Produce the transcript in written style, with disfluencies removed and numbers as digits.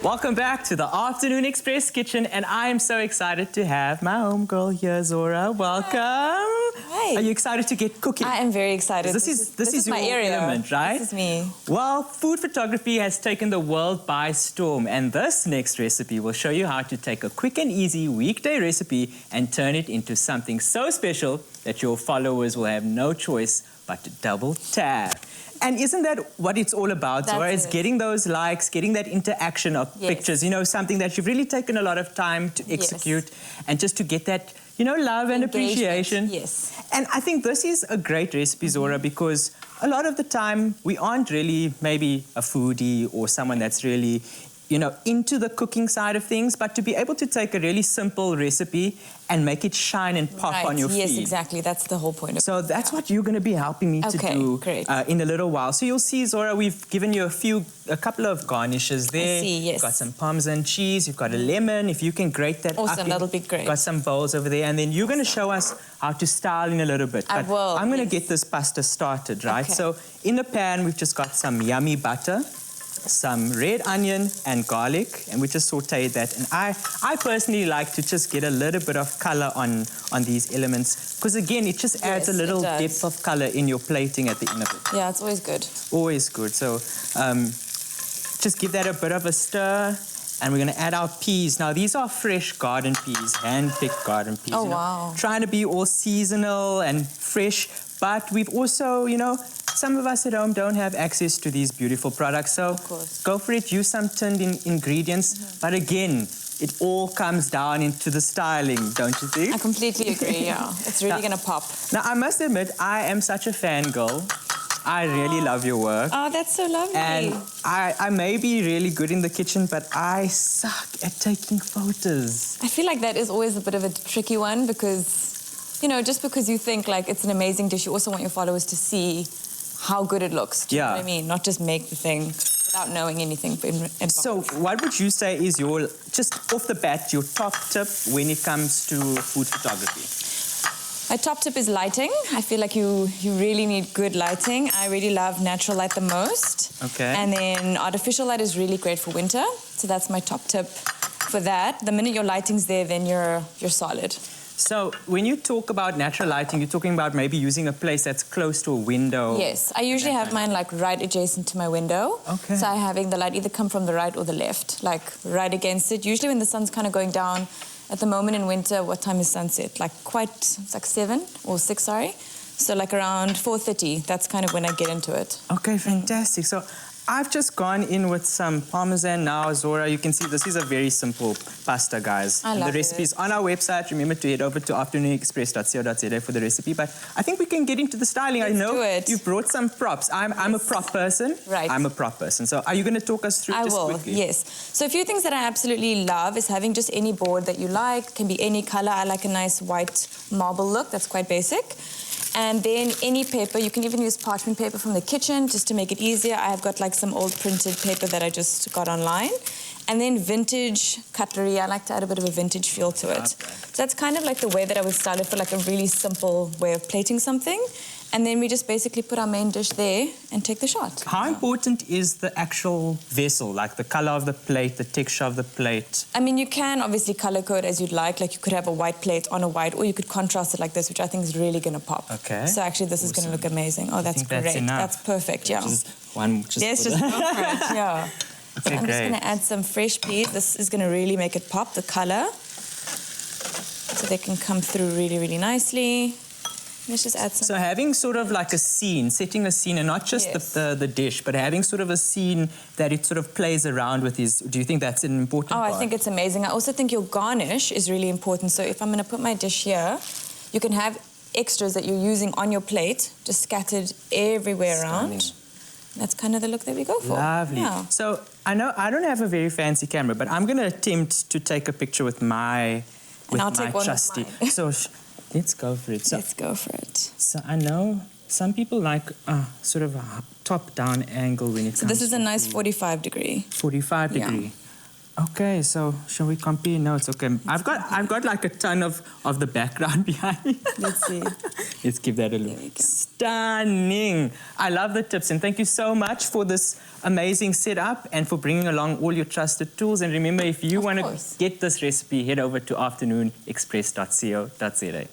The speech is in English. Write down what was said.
Welcome back to the Afternoon Express Kitchen, and I am so excited to have my homegirl here, Zora. Welcome. Hi. Are you excited to get cooking? I am very excited. This is my your area. element, right? This is me. Well, food photography has taken the world by storm, and this next recipe will show you how to take a quick and easy weekday recipe and turn it into something so special that your followers will have no choice but to double tap. And isn't that what it's all about, Zora? Is getting those likes, getting that interaction of pictures, you know, something that you've really taken a lot of time to execute and just to get that, you know, love and appreciation. Yes. And I think this is a great recipe, Zora, because a lot of the time we aren't really maybe a foodie or someone that's really, you know, into the cooking side of things, but to be able to take a really simple recipe and make it shine and pop on your feed. Yes, exactly. That's the whole point of it. So that's what you're going to be helping me to do in a little while. So you'll see, Zora, we've given you a couple of garnishes there. I see, yes. You've got some Parmesan cheese, you've got a lemon. If you can grate that up. Awesome, that'll be great. Got some bowls over there. And then you're going to show us how to style in a little bit. I will. I'm going to get this pasta started, right? Okay. So in the pan, we've just got some yummy butter, some red onion and garlic, and we just sauteed that. And I personally like to just get a little bit of color on these elements, because again, it just adds a little depth of color in your plating at the end of it. Yeah, it's always good. Always good. So just give that a bit of a stir, and we're going to add our peas. Now, these are fresh garden peas, hand-picked garden peas. Oh, you know, wow. trying to be all seasonal and fresh, but we've also, you know, some of us at home don't have access to these beautiful products, so go for it. Use some tinned ingredients, but again, it all comes down into the styling, don't you think? I completely agree, yeah. It's really going to pop. Now, I must admit, I am such a fangirl. I really love your work. Oh, that's so lovely. And I may be really good in the kitchen, but I suck at taking photos. I feel like that is always a bit of a tricky one because, you know, just because you think like it's an amazing dish, you also want your followers to see how good it looks. Do you know what I mean? Not just make the thing without knowing anything. So what would you say is your, just off the bat, your top tip when it comes to food photography? My top tip is lighting. I feel like you really need good lighting. I really love natural light the most. Okay. And then artificial light is really great for winter. So that's my top tip for that. The minute your lighting's there, then you're solid. So when you talk about natural lighting, you're talking about maybe using a place that's close to a window? Yes, I usually have mine like right adjacent to my window. Okay. So I'm having the light either come from the right or the left, like right against it. Usually when the sun's kind of going down, at the moment in winter, what time is sunset? Like it's like 7 or 6, sorry. So like around 4:30, that's kind of when I get into it. Okay, fantastic. So I've just gone in with some Parmesan now, Zora. You can see this is a very simple pasta, guys. I love the recipe's on our website. Remember to head over to afternoonexpress.co.za for the recipe. But I think we can get into the styling. Let's I know do it. you've brought some props. I'm a prop person. Right. I'm a prop person. So are you going to talk us through just quickly? Yes. So a few things that I absolutely love is having just any board that you like. Can be any color. I like a nice white marble look. That's quite basic. And then any paper, you can even use parchment paper from the kitchen just to make it easier. I have got like some old printed paper that I just got online. And then vintage cutlery. I like to add a bit of a vintage feel to it. So that's kind of like the way that I would style it for like a really simple way of plating something. And then we just basically put our main dish there and take the shot. How important is the actual vessel, like the color of the plate, the texture of the plate? I mean, you can obviously color code as you'd like. Like you could have a white plate on a white, or you could contrast it like this, which I think is really going to pop. Okay. So actually this is going to look amazing. Oh, that's great. That's perfect, yeah. Just go for just go for it, yeah. So I'm just going to add some fresh peas. This is going to really make it pop, the color. So they can come through really, really nicely. Let's just add some. So having sort of like a scene, setting a scene, and not just the dish, but having sort of a scene that it sort of plays around with do you think that's an important part? I think it's amazing. I also think your garnish is really important. So if I'm going to put my dish here, you can have extras that you're using on your plate, just scattered everywhere around. That's kind of the look that we go for. Lovely. Yeah. So I know I don't have a very fancy camera, but I'm going to attempt to take a picture with my trusty. So let's go for it. Let's go for it. So I know some people like sort of a top-down angle when it comes to this is a nice 45 degree. 45 degree. Okay, so shall we compare notes? Okay, I've got like a ton of the background behind me. Let's see. Let's give that a look. There we go. Stunning. I love the tips, and thank you so much for this amazing setup and for bringing along all your trusted tools. And remember, if you want to get this recipe, head over to afternoonexpress.co.za.